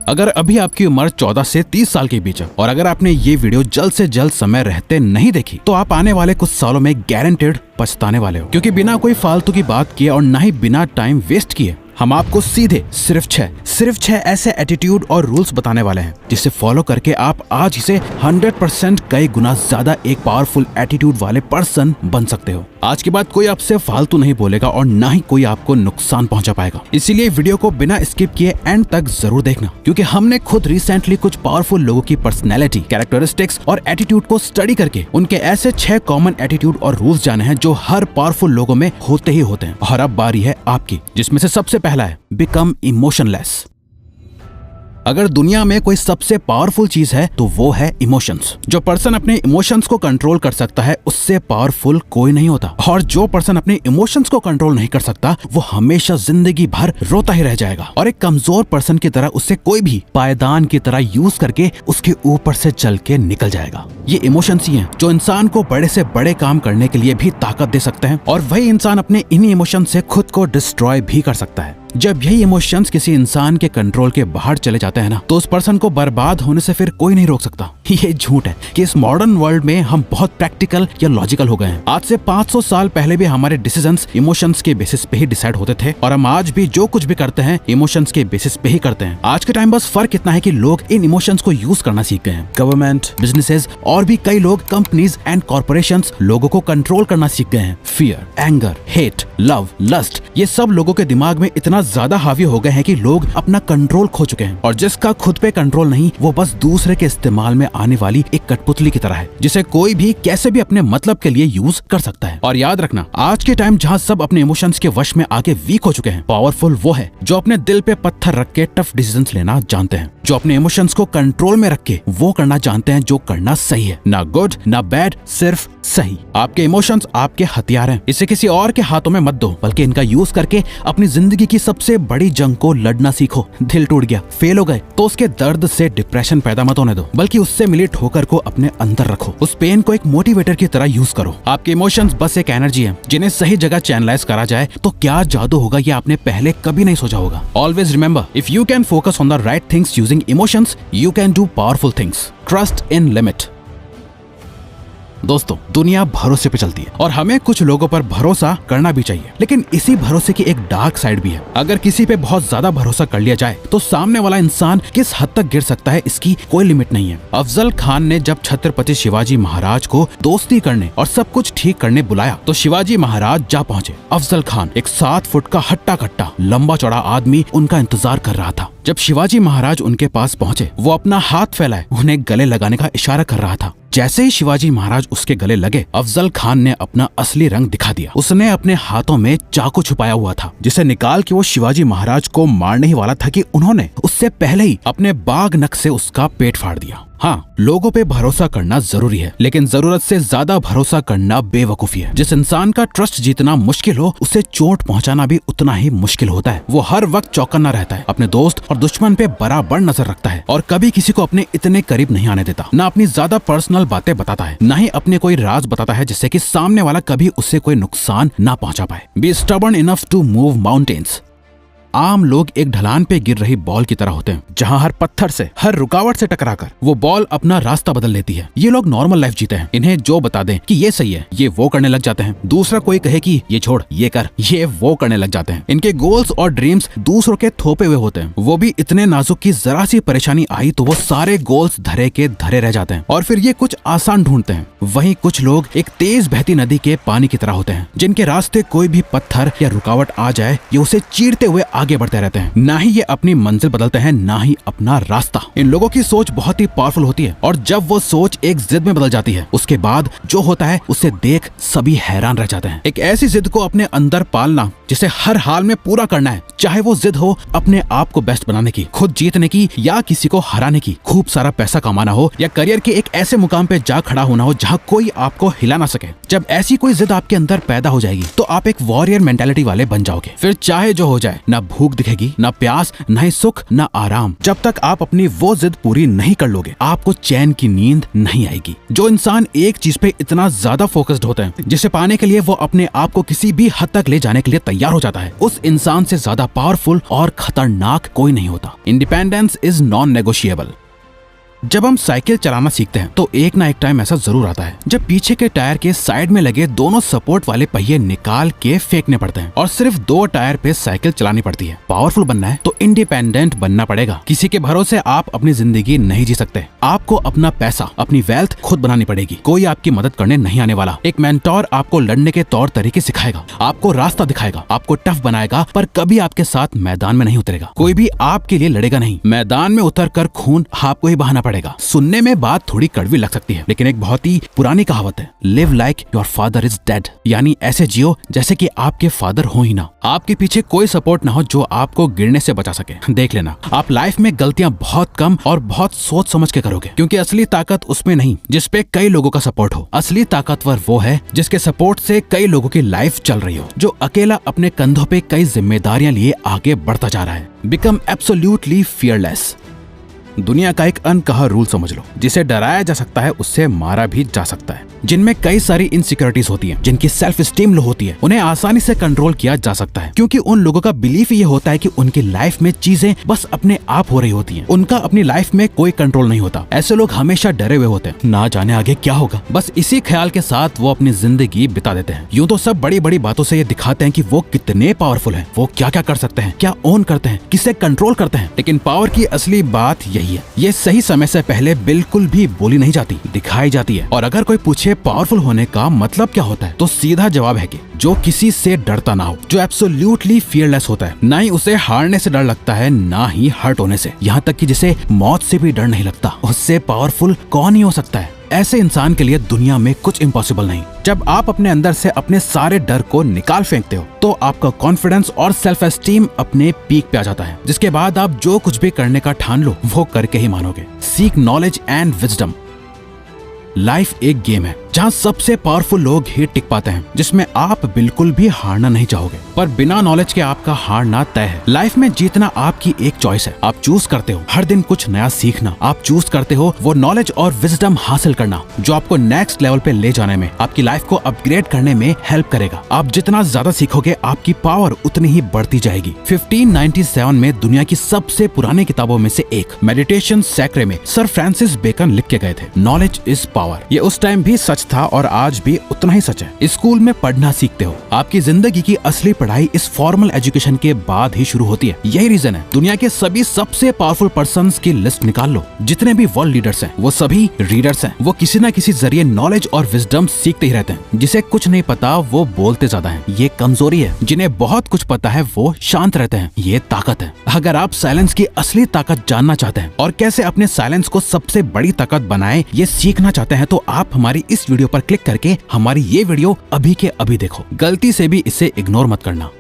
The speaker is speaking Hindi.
अगर अभी आपकी उम्र 14 से 30 साल के बीच है और अगर आपने ये वीडियो जल्द से जल्द समय रहते नहीं देखी तो आप आने वाले कुछ सालों में गारंटेड पछताने वाले हो, क्योंकि बिना कोई फालतू की बात किए और ना ही बिना टाइम वेस्ट किए हम आपको सीधे सिर्फ छह ऐसे एटीट्यूड और रूल्स बताने वाले हैं जिसे फॉलो करके आप आज से 100% कई गुना ज्यादा एक पावरफुल एटीट्यूड वाले पर्सन बन सकते हो। आज के बाद कोई आपसे फालतू नहीं बोलेगा और ना ही कोई आपको नुकसान पहुंचा पाएगा। इसीलिए वीडियो को बिना स्किप किए एंड तक जरूर देखना, क्योंकि हमने खुद रिसेंटली कुछ पावरफुल लोगों की पर्सनैलिटी, कैरेक्टरिस्टिक्स और एटीट्यूड को स्टडी करके उनके ऐसे 6 कॉमन एटीट्यूड और रूल्स जाने हैं जो हर पावरफुल लोगों में होते ही होते हैं। और अब बारी है आपकी, जिसमें से सबसे पहला है बिकम इमोशनलेस। अगर दुनिया में कोई सबसे पावरफुल चीज है तो वो है इमोशंस। जो पर्सन अपने इमोशंस को कंट्रोल कर सकता है उससे पावरफुल कोई नहीं होता, और जो पर्सन अपने इमोशंस को कंट्रोल नहीं कर सकता वो हमेशा जिंदगी भर रोता ही रह जाएगा। और एक कमजोर पर्सन की तरह उससे कोई भी पायदान की तरह यूज करके उसके ऊपर से चल के निकल जाएगा। ये इमोशंस ही हैं जो इंसान को बड़े से बड़े काम करने के लिए भी ताकत दे सकते हैं, और वही इंसान अपने इन्हीं इमोशन से खुद को डिस्ट्रॉय भी कर सकता है। जब यही इमोशंस किसी इंसान के कंट्रोल के बाहर चले जाते हैं ना, तो उस पर्सन को बर्बाद होने से फिर कोई नहीं रोक सकता। ये झूठ है कि इस मॉडर्न वर्ल्ड में हम बहुत प्रैक्टिकल या लॉजिकल हो गए हैं। आज से 500 साल पहले भी हमारे डिसीजंस इमोशंस के बेसिस पे ही डिसाइड होते थे, और हम आज भी जो कुछ भी करते हैं इमोशंस के बेसिस पे ही करते हैं। आज के टाइम बस फर्क इतना है कि लोग इन इमोशंस को यूज करना सीख गए हैं। गवर्नमेंट, बिजनेसेस और भी कई लोग, कंपनीज एंड कॉर्पोरेशंस लोगों को कंट्रोल करना सीख गए हैं। Fear, anger, hate, love, lust, ये सब लोगों के दिमाग में इतना ज्यादा हावी हो गए हैं कि लोग अपना कंट्रोल खो चुके हैं। और जिसका खुद पे कंट्रोल नहीं, वो बस दूसरे के इस्तेमाल में आने वाली एक कठपुतली की तरह है, जिसे कोई भी कैसे भी अपने मतलब के लिए यूज कर सकता है। और याद रखना, आज के टाइम जहाँ सब अपने इमोशंस के वश में आके वीक हो चुके हैं, पावरफुल वो है जो अपने दिल पे पत्थर रख के टफ डिसीजंस लेना जानते हैं, जो अपने इमोशंस को कंट्रोल में रख के वो करना जानते हैं जो करना सही है। ना गुड ना बैड, सिर्फ सही। आपके इमोशंस आपके हथियार हैं, इसे किसी और के हाथों में मत दो, बल्कि इनका यूज करके अपनी जिंदगी की सबसे बड़ी जंग को लड़ना सीखो। दिल टूट गया, फेल हो गए, तो उसके दर्द से डिप्रेशन पैदा मत होने दो, बल्कि उससे मिली ठोकर को अपने अंदर रखो। उस पेन को एक मोटिवेटर की तरह यूज करो। आपके इमोशंस बस एक एनर्जी है, जिन्हें सही जगह चैनलाइज करा जाए तो क्या जादू होगा ये आपने पहले कभी नहीं सोचा होगा। Always remember, if you can focus on the right things using emotions, you can do powerful things. Trust in limit. दोस्तों, दुनिया भरोसे पे चलती है और हमें कुछ लोगों पर भरोसा करना भी चाहिए, लेकिन इसी भरोसे की एक डार्क साइड भी है। अगर किसी पे बहुत ज्यादा भरोसा कर लिया जाए तो सामने वाला इंसान किस हद तक गिर सकता है इसकी कोई लिमिट नहीं है। अफजल खान ने जब छत्रपति शिवाजी महाराज को दोस्ती करने और सब कुछ ठीक करने बुलाया तो शिवाजी महाराज जा पहुंचे। अफजल खान, एक 7 फुट का हट्टा कट्टा लंबा चौड़ा आदमी, उनका इंतजार कर रहा था। जब शिवाजी महाराज उनके पास पहुंचे, वो अपना हाथ फैलाए उन्हें गले लगाने का इशारा कर रहा था। जैसे ही शिवाजी महाराज उसके गले लगे, अफजल खान ने अपना असली रंग दिखा दिया। उसने अपने हाथों में चाकू छुपाया हुआ था, जिसे निकाल के वो शिवाजी महाराज को मारने ही वाला था कि उन्होंने उससे पहले ही अपने बाघ नख से उसका पेट फाड़ दिया। हाँ, लोगों पे भरोसा करना जरूरी है, लेकिन जरूरत से ज्यादा भरोसा करना बेवकूफी है। जिस इंसान का ट्रस्ट जीतना मुश्किल हो, उसे चोट पहुंचाना भी उतना ही मुश्किल होता है। वो हर वक्त चौकन्ना रहता है, अपने दोस्त और दुश्मन पे बराबर नजर रखता है, और कभी किसी को अपने इतने करीब नहीं आने देता। ना अपनी ज्यादा पर्सनल बातें बताता है, ना ही अपने कोई राज बताता है जिससे कि सामने वाला कभी उससे कोई नुकसान ना पहुंचा पाए। Be stubborn enough to move mountains. आम लोग एक ढलान पे गिर रही बॉल की तरह होते हैं, जहां हर पत्थर से, हर रुकावट से टकराकर वो बॉल अपना रास्ता बदल लेती है। ये लोग नॉर्मल लाइफ जीते हैं। इन्हें जो बता दें कि ये सही है, ये वो करने लग जाते हैं। दूसरा कोई कहे कि ये छोड़, ये कर, ये वो करने लग जाते हैं। इनके गोल्स और ड्रीम्स दूसरों के थोपे हुए होते हैं। वो भी इतने नाजुक कि जरा सी परेशानी आई तो वो सारे गोल्स धरे के धरे रह जाते हैं, और फिर ये कुछ आसान ढूंढते हैं। वहीं कुछ लोग एक तेज बहती नदी के पानी की तरह होते हैं, जिनके रास्ते कोई भी पत्थर या रुकावट आ जाए, ये उसे चीरते हुए आगे बढ़ते रहते हैं। ना ही ये अपनी मंजिल बदलते हैं, ना ही अपना रास्ता। इन लोगों की सोच बहुत ही पावरफुल होती है, और जब वो सोच एक जिद में बदल जाती है, उसके बाद जो होता है उसे देख सभी हैरान रह जाते हैं। एक ऐसी जिद को अपने अंदर पालना जिसे हर हाल में पूरा करना है, चाहे वो जिद हो अपने आप को बेस्ट बनाने की, खुद जीतने की, या किसी को हराने की, खूब सारा पैसा कमाना हो, या करियर के एक ऐसे मुकाम पे जा खड़ा होना हो जहाँ कोई आपको हिला ना सके। जब ऐसी कोई जिद आपके अंदर पैदा हो जाएगी तो आप एक वॉरियर मेंटालिटी वाले बन जाओगे। फिर चाहे जो हो जाए, ना भूख दिखेगी, ना प्यास, ना ही सुख, ना आराम। जब तक आप अपनी वो जिद पूरी नहीं कर लोगे, आपको चैन की नींद नहीं आएगी। जो इंसान एक चीज पे इतना ज्यादा फोकस्ड होता है, जिसे पाने के लिए वो अपने आप को किसी भी हद तक ले जाने के लिए तैयार हो जाता है, उस इंसान से ज्यादा पावरफुल और खतरनाक कोई नहीं होता। Independence is non negotiable. जब हम साइकिल चलाना सीखते हैं तो एक ना एक टाइम ऐसा जरूर आता है जब पीछे के टायर के साइड में लगे दोनों सपोर्ट वाले पहिए निकाल के फेंकने पड़ते हैं और सिर्फ 2 टायर पे साइकिल चलानी पड़ती है। पावरफुल बनना है तो इंडिपेंडेंट बनना पड़ेगा। किसी के भरोसे आप अपनी जिंदगी नहीं जी सकते। आपको अपना पैसा, अपनी वेल्थ खुद बनानी पड़ेगी। कोई आपकी मदद करने नहीं आने वाला। एक मेंटोर आपको लड़ने के तौर तरीके सिखाएगा, आपको रास्ता दिखाएगा, आपको टफ बनाएगा, पर कभी आपके साथ मैदान में नहीं उतरेगा। कोई भी आपके लिए लड़ेगा नहीं। मैदान में उतर कर खून आपको ही बहाना पड़ेगा। सुनने में बात थोड़ी कड़वी लग सकती है, लेकिन एक बहुत ही पुरानी कहावत है, live like your father is dead, यानी ऐसे जियो जैसे कि आपके फादर हो ही ना। आपके पीछे कोई सपोर्ट ना हो जो आपको गिरने से बचा सके। देख लेना, आप लाइफ में गलतियां बहुत कम और बहुत सोच समझ के करोगे, क्योंकि असली ताकत उसमें नहीं जिसपे कई लोगों का सपोर्ट हो। असली ताकतवर वो है जिसके सपोर्ट से कई लोगों की लाइफ चल रही हो, जो अकेला अपने कंधों पे कई जिम्मेदारियां लिए आगे बढ़ता जा रहा है। Become absolutely fearless. दुनिया का एक अनकहा रूल समझ लो, जिसे डराया जा सकता है उससे मारा भी जा सकता है। जिनमें कई सारी इनसिक्योरिटीज होती हैं, जिनकी सेल्फ स्टीम लो होती है, उन्हें आसानी से कंट्रोल किया जा सकता है, क्योंकि उन लोगों का बिलीफ ये होता है कि उनकी लाइफ में चीजें बस अपने आप हो रही होती हैं। उनका अपनी लाइफ में कोई कंट्रोल नहीं होता। ऐसे लोग हमेशा डरे हुए होते हैं, ना जाने आगे क्या होगा। बस इसी ख्याल के साथ वो अपनी जिंदगी बिता देते हैं। यूं तो सब बड़ी बड़ी बातों से ये दिखाते हैं कि वो कितने पावरफुल हैं, वो क्या क्या कर सकते हैं, क्या ओन करते हैं, किसे कंट्रोल करते हैं। लेकिन पावर की असली बात यही है, ये सही समय से पहले बिल्कुल भी बोली नहीं जाती, दिखाई जाती है। और अगर कोई पूछे पावरफुल होने का मतलब क्या होता है, तो सीधा जवाब है कि जो किसी से डरता ना हो, जो एब्सोल्युटली फियरलेस होता है। ना ही उसे हारने से डर लगता है, ना ही हर्ट होने से, यहाँ तक कि जिसे मौत से भी डर नहीं लगता। उससे पावरफुल कौन ही हो सकता है। ऐसे इंसान के लिए दुनिया में कुछ इम्पॉसिबल नहीं। जब आप अपने अंदर से अपने सारे डर को निकाल फेंकते हो, तो आपका कॉन्फिडेंस और सेल्फ एस्टीम अपने पीक पे आ जाता है, जिसके बाद आप जो कुछ भी करने का ठान लो वो करके ही मानोगे। Seek knowledge and wisdom. Life एक गेम है जहाँ सबसे पावरफुल लोग ही टिक पाते हैं, जिसमें आप बिल्कुल भी हारना नहीं चाहोगे, पर बिना नॉलेज के आपका हारना तय है। लाइफ में जीतना आपकी एक चॉइस है। आप चूज करते हो हर दिन कुछ नया सीखना, आप चूज करते हो वो नॉलेज और विजडम हासिल करना जो आपको नेक्स्ट लेवल पे ले जाने में, आपकी लाइफ को अपग्रेड करने में हेल्प करेगा। आप जितना ज्यादा सीखोगे, आपकी पावर उतनी ही बढ़ती जाएगी। 1597 में दुनिया की सबसे पुरानी किताबों में से एक मेडिटेशन सैक्रे में सर फ्रांसिस बेकन लिख के गए थे, नॉलेज इज पावर। ये उस टाइम भी सच था और आज भी उतना ही सच है। स्कूल में पढ़ना सीखते हो, आपकी जिंदगी की असली पढ़ाई इस फॉर्मल एजुकेशन के बाद ही शुरू होती है। यही रीजन है दुनिया के सभी सबसे पावरफुल पर्संस की लिस्ट निकाल लो, जितने भी वर्ल्ड लीडर्स हैं वो सभी रीडर्स हैं। वो किसी न किसी जरिए नॉलेज और विजडम सीखते ही रहते हैं। जिसे कुछ नहीं पता वो बोलते ज्यादा है, ये कमजोरी है। जिन्हें बहुत कुछ पता है वो शांत रहते हैं, ये ताकत है। अगर आप साइलेंस की असली ताकत जानना चाहते हैं और कैसे अपने साइलेंस को सबसे बड़ी ताकत बनाए, ये सीखना चाहते हैं, तो आप हमारी इस वीडियो पर क्लिक करके हमारी ये वीडियो अभी के अभी देखो। गलती से भी इसे इग्नोर मत करना।